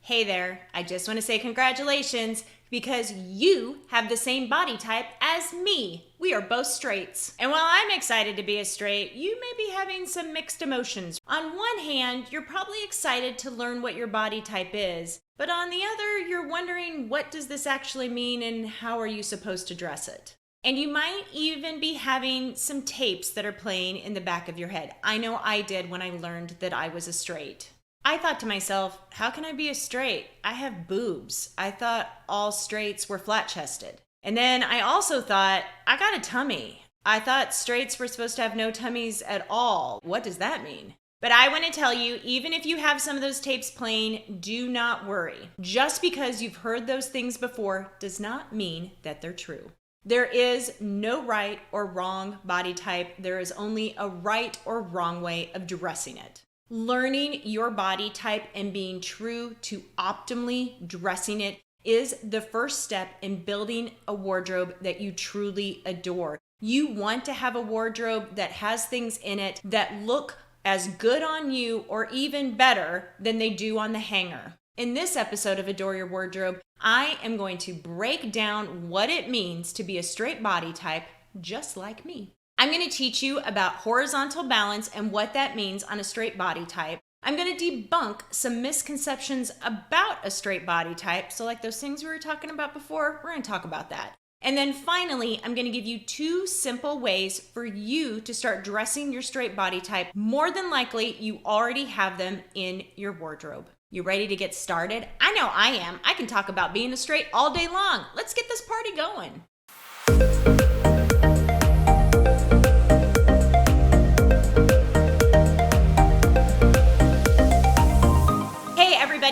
Hey there, I just want to say congratulations because you have the same body type as me. We are both straights. And while I'm excited to be a straight, you may be having some mixed emotions. On one hand, you're probably excited to learn what your body type is, but on the other, you're wondering what does this actually mean and how are you supposed to dress it? And you might even be having some tapes that are playing in the back of your head. I know I did when I learned that I was a straight. I thought to myself, how can I be a straight? I have boobs. I thought all straights were flat-chested. And then I also thought, I got a tummy. I thought straights were supposed to have no tummies at all. What does that mean? But I want to tell you, even if you have some of those tapes playing, do not worry. Just because you've heard those things before does not mean that they're true. There is no right or wrong body type. There is only a right or wrong way of dressing it. Learning your body type and being true to optimally dressing it is the first step in building a wardrobe that you truly adore. You want to have a wardrobe that has things in it that look as good on you or even better than they do on the hanger. In this episode of Adore Your Wardrobe, I am going to break down what it means to be a straight body type just like me. I'm going to teach you about horizontal balance and what that means on a straight body type. I'm going to debunk some misconceptions about a straight body type. So like those things we were talking about before, we're going to talk about that. And then finally, I'm going to give you 2 simple ways for you to start dressing your straight body type. More than likely, you already have them in your wardrobe. You ready to get started? I know I am. I can talk about being a straight all day long. Let's get this party going.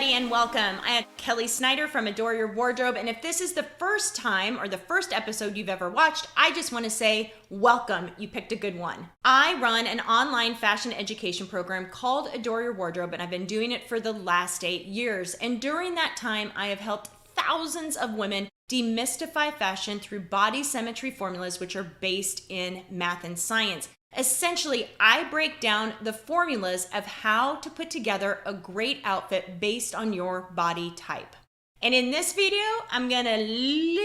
And welcome. I am Kelly Snyder from Adore Your Wardrobe. And if this is the first time or the first episode you've ever watched, I just want to say welcome. You picked a good one. I run an online fashion education program called Adore Your Wardrobe, and I've been doing it for the last 8 years. And during that time, I have helped thousands of women demystify fashion through body symmetry formulas, which are based in math and science. Essentially, I break down the formulas of how to put together a great outfit based on your body type. And in this video, I'm gonna lean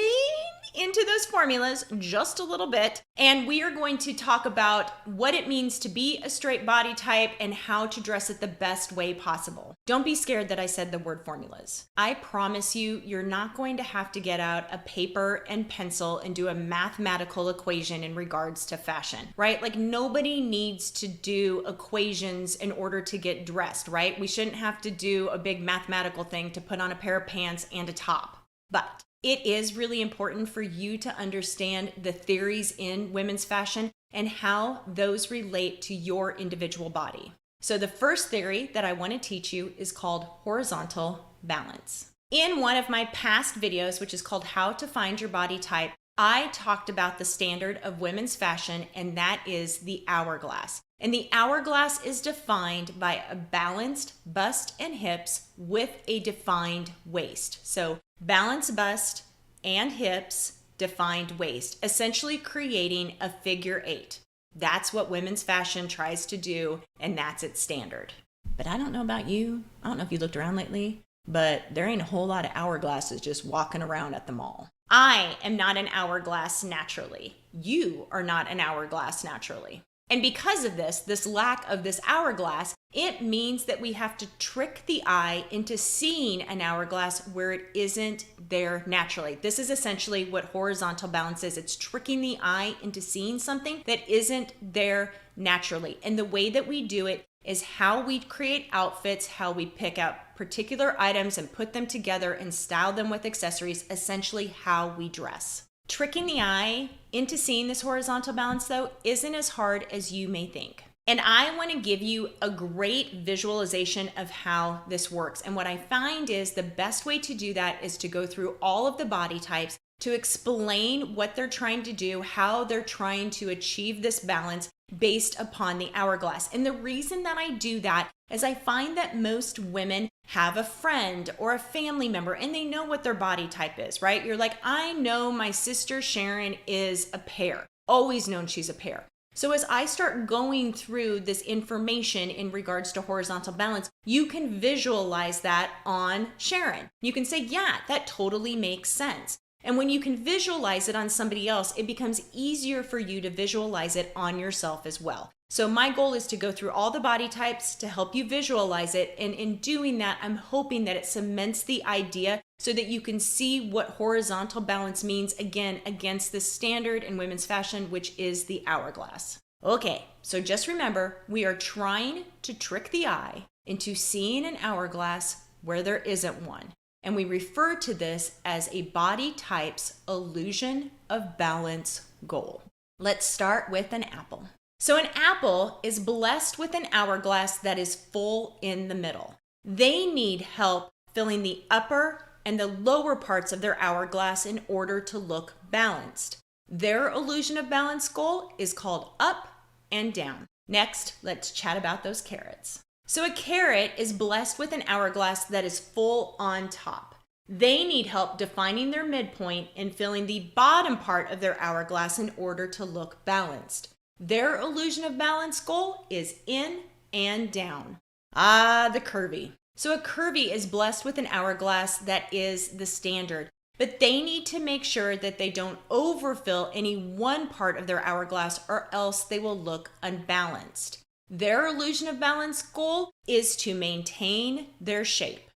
into those formulas just a little bit, and we are going to talk about what it means to be a straight body type and how to dress it the best way possible. Don't be scared that I said the word formulas. I promise you, you're not going to have to get out a paper and pencil and do a mathematical equation in regards to fashion, right? Like nobody needs to do equations in order to get dressed, right? We shouldn't have to do a big mathematical thing to put on a pair of pants and a top. But it is really important for you to understand the theories in women's fashion and how those relate to your individual body. So the first theory that I want to teach you is called horizontal balance. In one of my past videos, which is called How to Find Your Body Type, I talked about the standard of women's fashion, and that is the hourglass. And the hourglass is defined by a balanced bust and hips with a defined waist. So balanced bust and hips, defined waist, essentially creating a figure 8. That's what women's fashion tries to do, and that's its standard. But I don't know about you. I don't know if you looked around lately, but there ain't a whole lot of hourglasses just walking around at the mall. I am not an hourglass naturally. You are not an hourglass naturally. And because of this lack of this hourglass, it means that we have to trick the eye into seeing an hourglass where it isn't there naturally. This is essentially what horizontal balance is. It's tricking the eye into seeing something that isn't there naturally. And the way that we do it is how we create outfits, how we pick out particular items and put them together and style them with accessories, essentially how we dress. Tricking the eye into seeing this horizontal balance, though, isn't as hard as you may think. And I want to give you a great visualization of how this works. And what I find is the best way to do that is to go through all of the body types to explain what they're trying to do, how they're trying to achieve this balance based upon the hourglass. And the reason that I do that is I find that most women have a friend or a family member and they know what their body type is, right? You're like, I know my sister Sharon is a pear. Always known she's a pear. So as I start going through this information in regards to horizontal balance, you can visualize that on Sharon. You can say, yeah, that totally makes sense. And when you can visualize it on somebody else, it becomes easier for you to visualize it on yourself as well. So my goal is to go through all the body types to help you visualize it. And in doing that, I'm hoping that it cements the idea so that you can see what horizontal balance means, again, against the standard in women's fashion, which is the hourglass. Okay, so just remember, we are trying to trick the eye into seeing an hourglass where there isn't one. And we refer to this as a body type's illusion of balance goal. Let's start with an apple. So an apple is blessed with an hourglass that is full in the middle. They need help filling the upper and the lower parts of their hourglass in order to look balanced. Their illusion of balance goal is called up and down. Next, let's chat about those carrots. So a carrot is blessed with an hourglass that is full on top. They need help defining their midpoint and filling the bottom part of their hourglass in order to look balanced. Their illusion of balance goal is in and down. The curvy. So a curvy is blessed with an hourglass that is the standard, but they need to make sure that they don't overfill any one part of their hourglass or else they will look unbalanced. Their illusion of balance goal is to maintain their shape.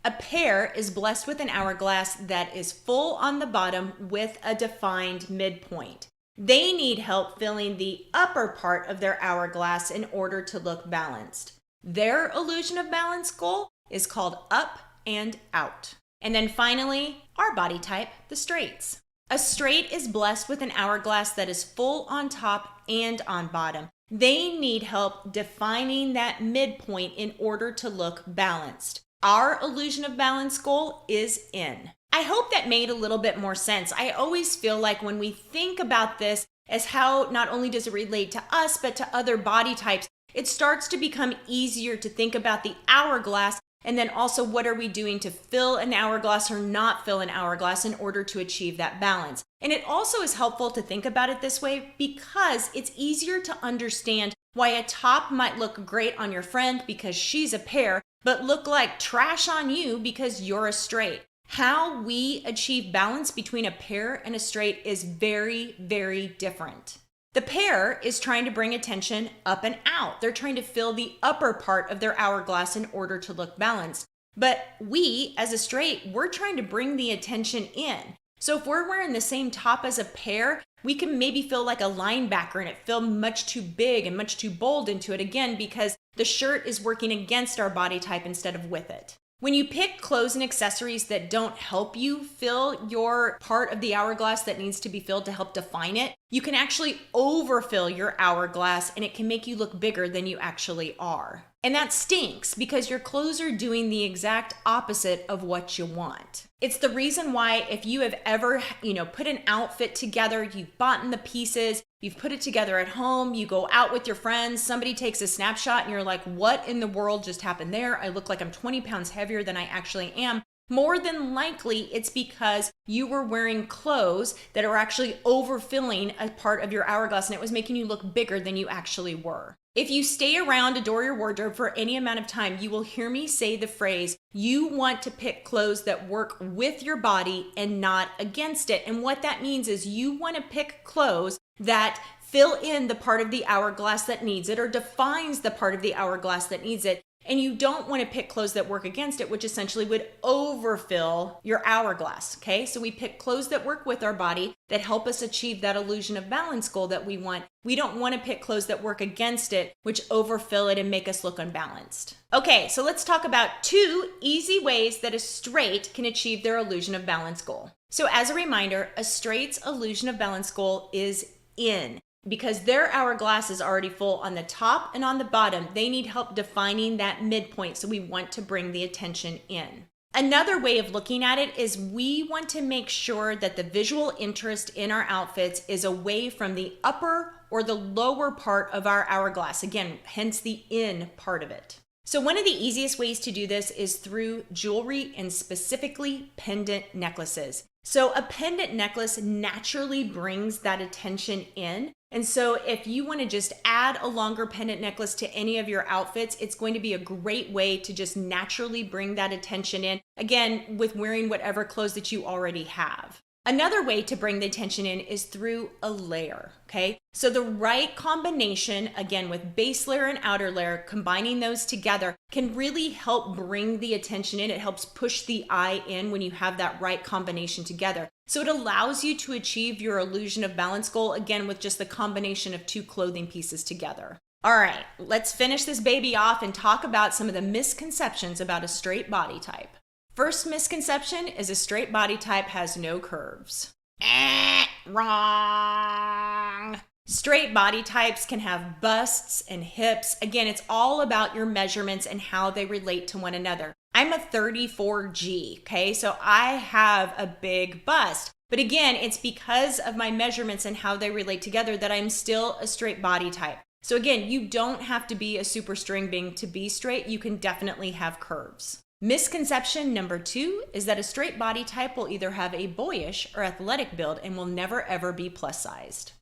A pear is blessed with an hourglass that is full on the bottom with a defined midpoint. They need help filling the upper part of their hourglass in order to look balanced. Their illusion of balance goal is called up and out. And then finally, our body type, the straights. A straight is blessed with an hourglass that is full on top and on bottom. They need help defining that midpoint in order to look balanced. Our illusion of balance goal is in. I hope that made a little bit more sense. I always feel like when we think about this as how not only does it relate to us, but to other body types, it starts to become easier to think about the hourglass and then also what are we doing to fill an hourglass or not fill an hourglass in order to achieve that balance. And it also is helpful to think about it this way because it's easier to understand why a top might look great on your friend because she's a pear, but look like trash on you because you're a straight. How we achieve balance between a pear and a straight is very, very different. The pear is trying to bring attention up and out. They're trying to fill the upper part of their hourglass in order to look balanced. But we, as a straight, we're trying to bring the attention in. So if we're wearing the same top as a pear, we can maybe feel like a linebacker and it feel much too big and much too bold into it again because the shirt is working against our body type instead of with it. When you pick clothes and accessories that don't help you fill your part of the hourglass that needs to be filled to help define it, you can actually overfill your hourglass and it can make you look bigger than you actually are. And that stinks because your clothes are doing the exact opposite of what you want. It's the reason why if you have ever, put an outfit together, you've bought in the pieces, you've put it together at home, you go out with your friends, somebody takes a snapshot and you're like, what in the world just happened there? I look like I'm 20 pounds heavier than I actually am. More than likely, it's because you were wearing clothes that are actually overfilling a part of your hourglass and it was making you look bigger than you actually were. If you stay around Adore Your Wardrobe for any amount of time, you will hear me say the phrase, you want to pick clothes that work with your body and not against it. And what that means is you want to pick clothes that fill in the part of the hourglass that needs it or defines the part of the hourglass that needs it. And you don't want to pick clothes that work against it, which essentially would overfill your hourglass, okay? So we pick clothes that work with our body that help us achieve that illusion of balance goal that we want. We don't want to pick clothes that work against it, which overfill it and make us look unbalanced. Okay, so let's talk about 2 easy ways that a straight can achieve their illusion of balance goal. So as a reminder, a straight's illusion of balance goal is in. Because their hourglass is already full on the top and on the bottom, they need help defining that midpoint, so we want to bring the attention in. Another way of looking at it is we want to make sure that the visual interest in our outfits is away from the upper or the lower part of our hourglass. Again, hence the in part of it. So one of the easiest ways to do this is through jewelry and specifically pendant necklaces. So a pendant necklace naturally brings that attention in And so if you want to just add a longer pendant necklace to any of your outfits, it's going to be a great way to just naturally bring that attention in, again, with wearing whatever clothes that you already have. Another way to bring the attention in is through a layer, okay? So the right combination, again, with base layer and outer layer, combining those together can really help bring the attention in. It helps push the eye in when you have that right combination together. So it allows you to achieve your illusion of balance goal, again, with just the combination of two clothing pieces together. All right, let's finish this baby off and talk about some of the misconceptions about a straight body type. First misconception is a straight body type has no curves. Wrong. Straight body types can have busts and hips. Again, it's all about your measurements and how they relate to one another. I'm a 34G, okay? So I have a big bust. But again, it's because of my measurements and how they relate together that I'm still a straight body type. So again, you don't have to be a super string being to be straight. You can definitely have curves. Misconception number 2 is that a straight body type will either have a boyish or athletic build and will never ever be plus sized.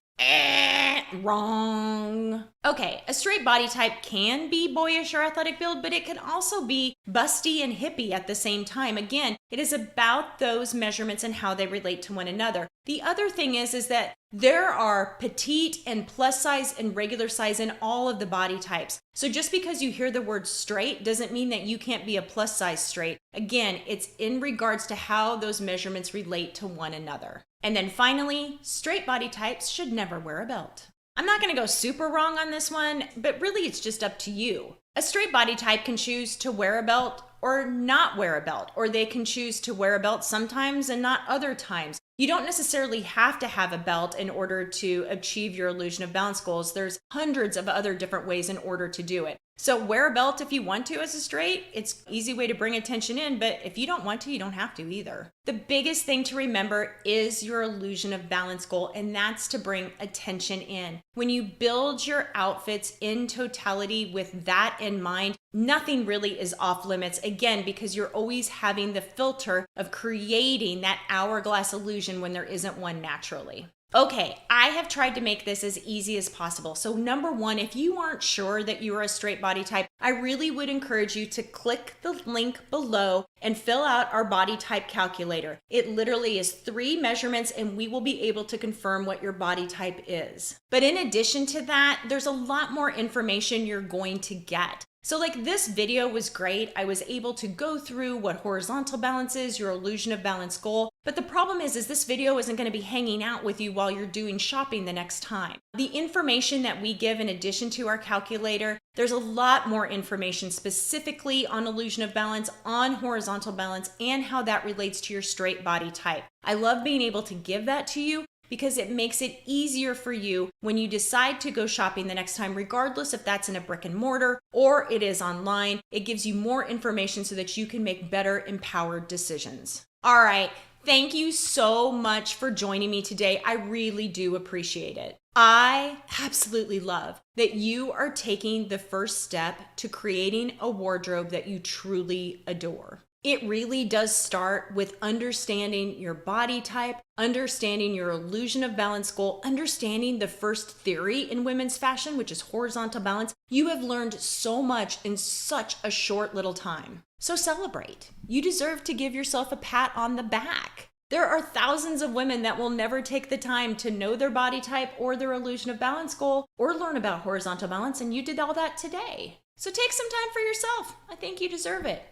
Wrong. Okay, a straight body type can be boyish or athletic build, but it can also be busty and hippie at the same time. Again, it is about those measurements and how they relate to one another. The other thing is that there are petite and plus size and regular size in all of the body types. So just because you hear the word straight doesn't mean that you can't be a plus size straight. Again, it's in regards to how those measurements relate to one another. And then finally, straight body types should never wear a belt. I'm not going to go super wrong on this one, but really it's just up to you. A straight body type can choose to wear a belt or not wear a belt, or they can choose to wear a belt sometimes and not other times. You don't necessarily have to have a belt in order to achieve your illusion of balance goals. There's hundreds of other different ways in order to do it. So wear a belt if you want to as a straight. It's an easy way to bring attention in, but if you don't want to, you don't have to either. The biggest thing to remember is your illusion of balance goal, and that's to bring attention in. When you build your outfits in totality with that in mind, nothing really is off limits, again, because you're always having the filter of creating that hourglass illusion when there isn't one naturally. Okay, I have tried to make this as easy as possible. So number 1, if you aren't sure that you are a straight body type, I really would encourage you to click the link below and fill out our body type calculator. It literally is 3 measurements and we will be able to confirm what your body type is. But in addition to that, there's a lot more information you're going to get. So like this video was great. I was able to go through what horizontal balance is, your illusion of balance goal. But the problem is this video isn't going to be hanging out with you while you're doing shopping the next time. The information that we give in addition to our calculator, there's a lot more information specifically on illusion of balance, on horizontal balance, and how that relates to your straight body type. I love being able to give that to you because it makes it easier for you when you decide to go shopping the next time, regardless if that's in a brick and mortar or it is online. It gives you more information so that you can make better, empowered decisions. All right, thank you so much for joining me today. I really do appreciate it. I absolutely love that you are taking the first step to creating a wardrobe that you truly adore. It really does start with understanding your body type, understanding your illusion of balance goal, understanding the first theory in women's fashion, which is horizontal balance. You have learned so much in such a short little time. So celebrate. You deserve to give yourself a pat on the back. There are thousands of women that will never take the time to know their body type or their illusion of balance goal or learn about horizontal balance, and you did all that today. So take some time for yourself. I think you deserve it.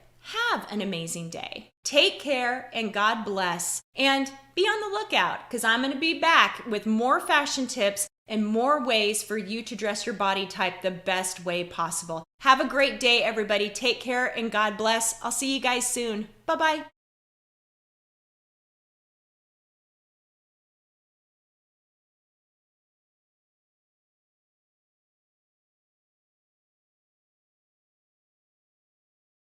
Have an amazing day. Take care and God bless. And be on the lookout because I'm going to be back with more fashion tips and more ways for you to dress your body type the best way possible. Have a great day, everybody. Take care and God bless. I'll see you guys soon. Bye-bye.